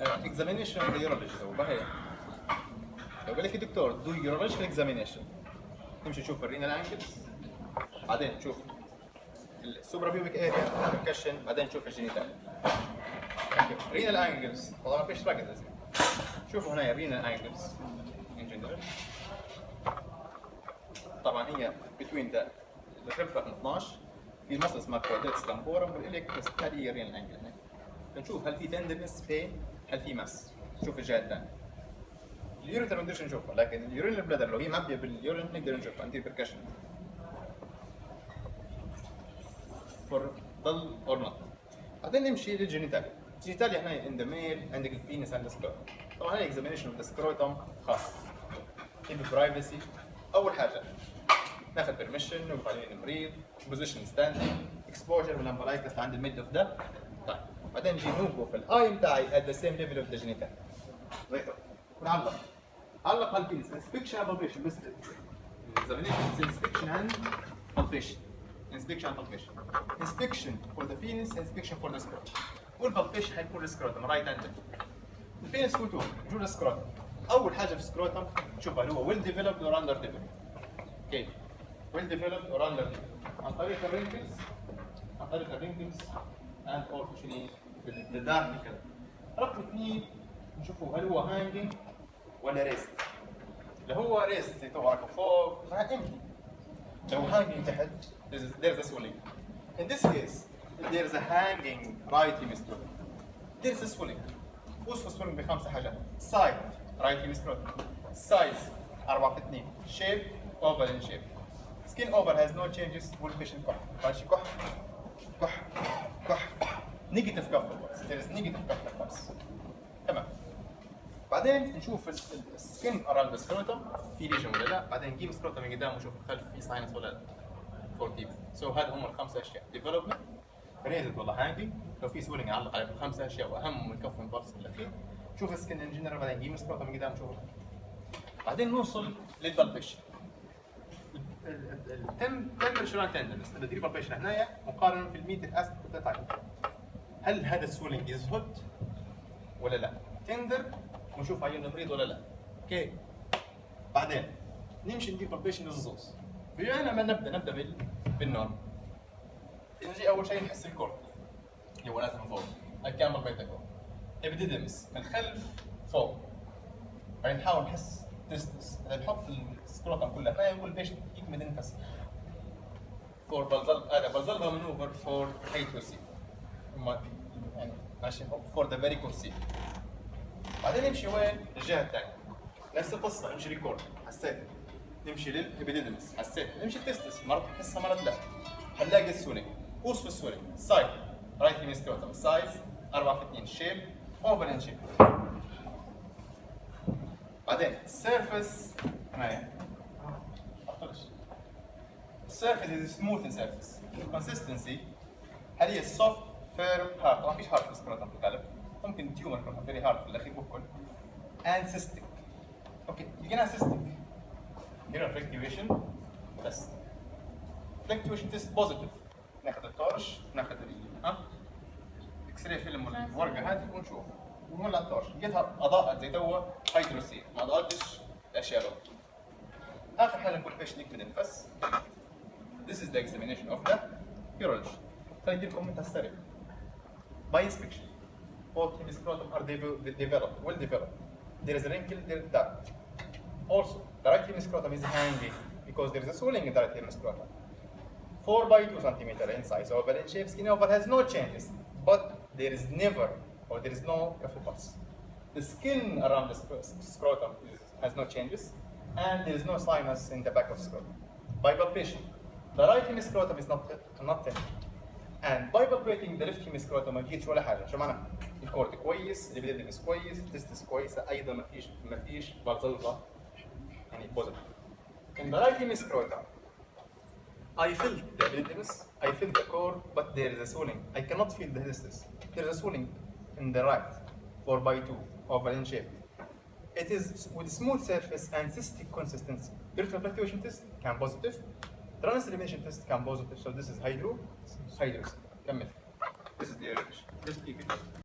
examination of the urologist هو هي لو قال لك يا دكتور do urological examination تمشي تشوف الرينال انجلز بعدين تشوف السوبرا بيوبيك اريا بركشن بعدين تشوف الجينيتال رينال انجلز والله ما فيش رقد لازم شوفوا هنا رينال انجلز in general طبعا هي between the الرب رقم 12 في مسألة اسمها كورديتس تمبورم والإليكترس هذه هي الرينال انجل هنا نشوف هل في تندرنس بين هل في مس شوف الجهة الثانية اليوريتر ما نقدرش نشوفها لكن اليورين بلادر لو هي معبية باليورين نقدر نشوفها انتي بركشن فور ضل اور نوت بعدين نمشي للجينيتال الجينيتال هنا عند ميل عندك البينس عند السكروتم طبعا هاي اكزامينشن اوف ذا سكروتم خاص كيب برايفسي اول حاجه ناخذ بيرميشن نوقف عليه المريض بوزيشن ستاندينج اكسبوجر والامبلايكس عند الميد اوف ذا طيب بعدين نجي نوقف الاي بتاعي ات ذا سيم ليفل اوف ذا جينيتال ونعلق علق على البينس انسبكشن اند بالبيشن بس اكزامينشن انسبكشن اند بالبيشن inspection and palpation. Inspection for the penis, inspection for the scrotum. والبالبيشن حيكون السكروتم رايت اند ليفت. البينس هو تو جوا السكروتم. أول حاجة في السكروتم تشوفها اللي هو ويل ديفلوبد اور اندر ديفلوبد. اوكي. ويل ديفلوبد اور اندر ديفلوبد. عن طريق الرينكلز and also شنو بالدارك كده. رقم اثنين نشوفه هل هو هانجينج ولا ريست. لو هو ريست يتوقع فوق مع امتي. لو هانجينج تحت there's a swelling. In this case, there's a hanging right hemisphere. There's a swelling. وصف swelling بخمسة حاجات. Side right hemisphere. Size 4 في 2. Shape oval in shape. Skin oval has no changes. والبيشن كح. ماشي كح. Negative cuff pulse. There is negative cuff pulse. تمام. بعدين نشوف السكن around the scrotum في ليجن ولا لا. بعدين نجيب السكروتم من قدام ونشوف الخلف في ساينس ولا لا. هذا هم الخمس اشياء ديفلوبمنت ريزد والله هانجينج لو في سولينج اعلق على الخمس اشياء واهم من الكف والبلس الاخير شوف السكن ان جنرال بعدين نجيب سكروتم من قدام نشوف بعدين نوصل للبالبيشن التمبرشرال تندنس اللي تجيب بالبيشن هنايا مقارنه في الميتر اسبكت تايم هل هذا السولينج از هوت ولا لا تندر ونشوف عيون المريض ولا لا اوكي بعدين نمشي ندير بالبيشن للزوز بما ما نبدا بالنورم نجي اول شيء نحس الكورد اللي هو لازم فوق الكامل بيتكم ابيديدمس من الخلف فوق بعدين نحاول نحس تستس نحط السكروتم كلها هنا يقول البيشنت يكمل ينفس فور بلزلها منوفر فور هيتروسي يعني ماشي فور ذا فيري كونسيل بعدين نمشي وين؟ الجهه الثانيه نفس القصه نمشي ريكورد حسيت نمشي للابيديدمس حسيت نمشي التستس مرات نحسها مرات لا هنلاقي السولينج وصف السولينج سايد رايت هيمسكروتم سايز 4 في 2 شيب اوفر ان شيب بعدين السيرفس هنايا السيرفس از سموث سيرفس الكونسستنسي هل هي سوفت فيرم هارد ما فيش هارد في السكروتم في الغالب ممكن تيومر يكون فيري هارد في الاخير بكل اند سيستيك اوكي يجينا سيستيك هنا فلكتويشن بس فلكتويشن تيست بوزيتيف ناخذ التورش ناخذ اكس راي فيلم الورقه هذه ونشوف ونولع التورش لقيتها اضاءت زي توا هيدروسيل ما اضاءتش الاشياء الاخرى اخر حاجه نقول بيش نكمل النفس This is the examination of the urology خليني ندير كومنت على السريع by inspection both hemiscrotum are developed well developed there is a wrinkle there is duct also the right hemiscrotum is hanging because there is a swelling in the right hemiscrotum 4 by 2 centimeter in size oval in shape skin oval has no changes but there is never or there is no pulse the skin around the scrotum has no changes and there is no sinus in the back of the scrotum by palpation the right hemiscrotum is not tender and by palpating the left hemiscrotum ما لقيتش ولا حاجه شو معناها الكورد كويس الابيديدمس كويس التستس كويسه ايضا ما فيش بلزلقه يعني بوزيتيف in the right hemiscrotum I feel the epididymis, I feel the core, but there is a swelling. I cannot feel the testis. There is a swelling in the right, 4 by 2, oval in shape. It is with smooth surface and cystic consistency. Peripheral fluctuation test can positive. Trans elimination test can positive. So this is hydros. كمل. This is the elimination. Just keep it.